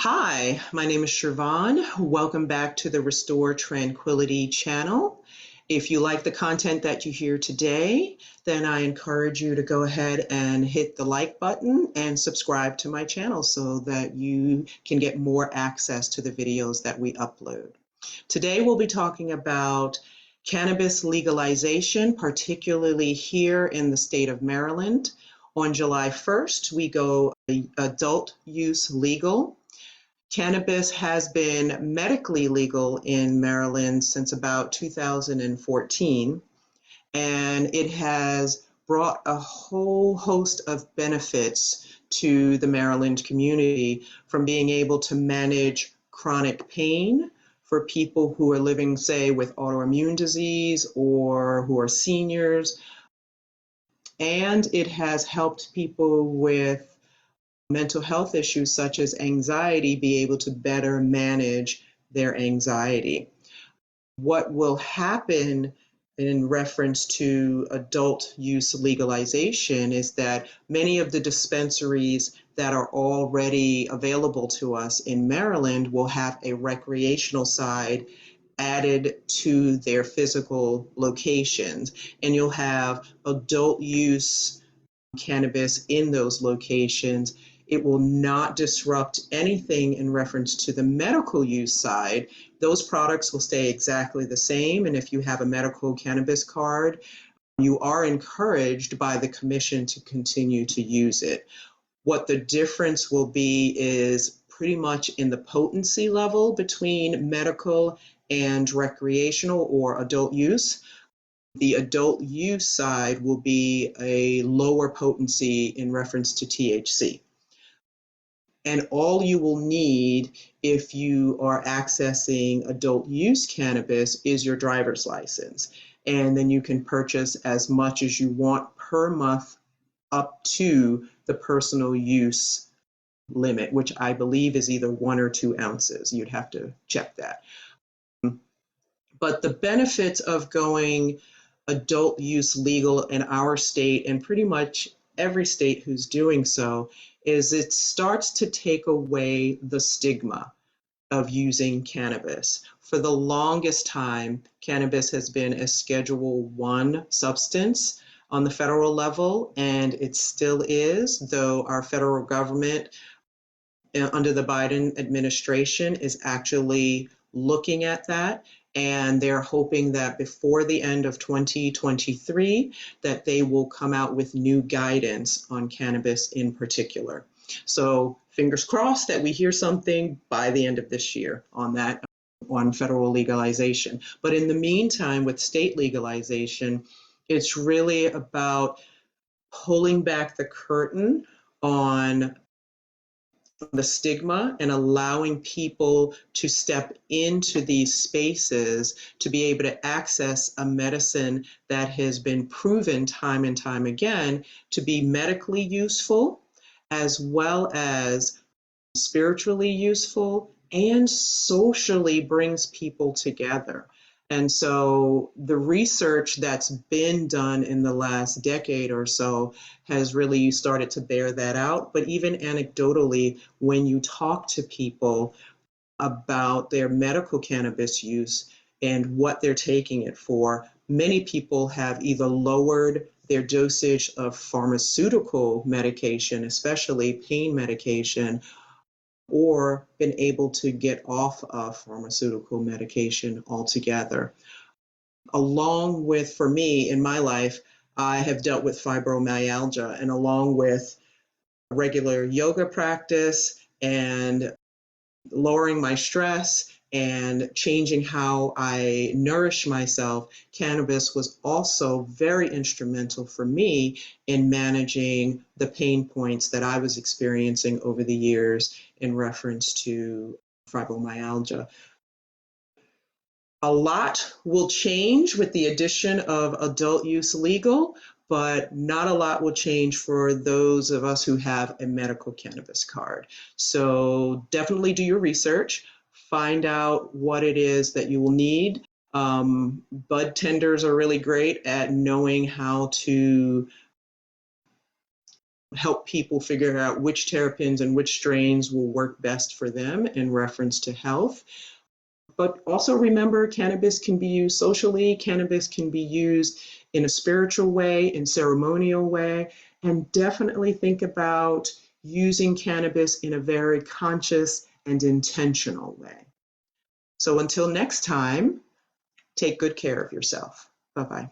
Hi, my name is Siobhan. Welcome back to the Restore Tranquility channel. If you like the content that you hear today, then I encourage you to go ahead and hit the like button and subscribe to my channel so that you can get more access to the videos that we upload. Today we'll be talking about cannabis legalization, particularly here in the state of Maryland. On July 1st, we go adult use legal. Cannabis has been medically legal in Maryland since about 2014, and it has brought a whole host of benefits to the Maryland community, from being able to manage chronic pain for people who are living, say, with autoimmune disease or who are seniors. And it has helped people with mental health issues such as anxiety be able to better manage their anxiety. What will happen in reference to adult use legalization is that many of the dispensaries that are already available to us in Maryland will have a recreational side added to their physical locations, and you'll have adult use cannabis in those locations. It will not disrupt anything in reference to the medical use side. Those products will stay exactly the same. And if you have a medical cannabis card, you are encouraged by the commission to continue to use it. What the difference will be is pretty much in the potency level between medical and recreational or adult use. The adult use side will be a lower potency in reference to THC. And all you will need if you are accessing adult use cannabis is your driver's license. And then you can purchase as much as you want per month up to the personal use limit, which I believe is either 1 or 2 ounces. You'd have to check that. But the benefits of going adult use legal in our state, and pretty much every state who's doing so, is it starts to take away the stigma of using cannabis. For the longest time, cannabis has been a Schedule I substance on the federal level, and it still is, though our federal government under the Biden administration is actually looking at that, and they're hoping that before the end of 2023 that they will come out with new guidance on cannabis in particular. So fingers crossed that we hear something by the end of this year on that, on federal legalization. But in the meantime, with state legalization, it's really about pulling back the curtain on the stigma and allowing people to step into these spaces to be able to access a medicine that has been proven time and time again to be medically useful, as well as spiritually useful, and socially brings people together. And so the research that's been done in the last decade or so has really started to bear that out. But even anecdotally, when you talk to people about their medical cannabis use and what they're taking it for, many people have either lowered their dosage of pharmaceutical medication, especially pain medication, or been able to get off of pharmaceutical medication altogether. Along with, for me, in my life, I have dealt with fibromyalgia, and along with regular yoga practice and lowering my stress and changing how I nourish myself, cannabis was also very instrumental for me in managing the pain points that I was experiencing over the years in reference to fibromyalgia. A lot will change with the addition of adult use legal, but not a lot will change for those of us who have a medical cannabis card. So definitely do your research, find out what it is that you will need. Bud tenders are really great at knowing how to help people figure out which terpenes and which strains will work best for them in reference to health. But also remember, cannabis can be used socially, cannabis can be used in a spiritual way, in ceremonial way, and definitely think about using cannabis in a very conscious and intentional way. So until next time, take good care of yourself. Bye-bye.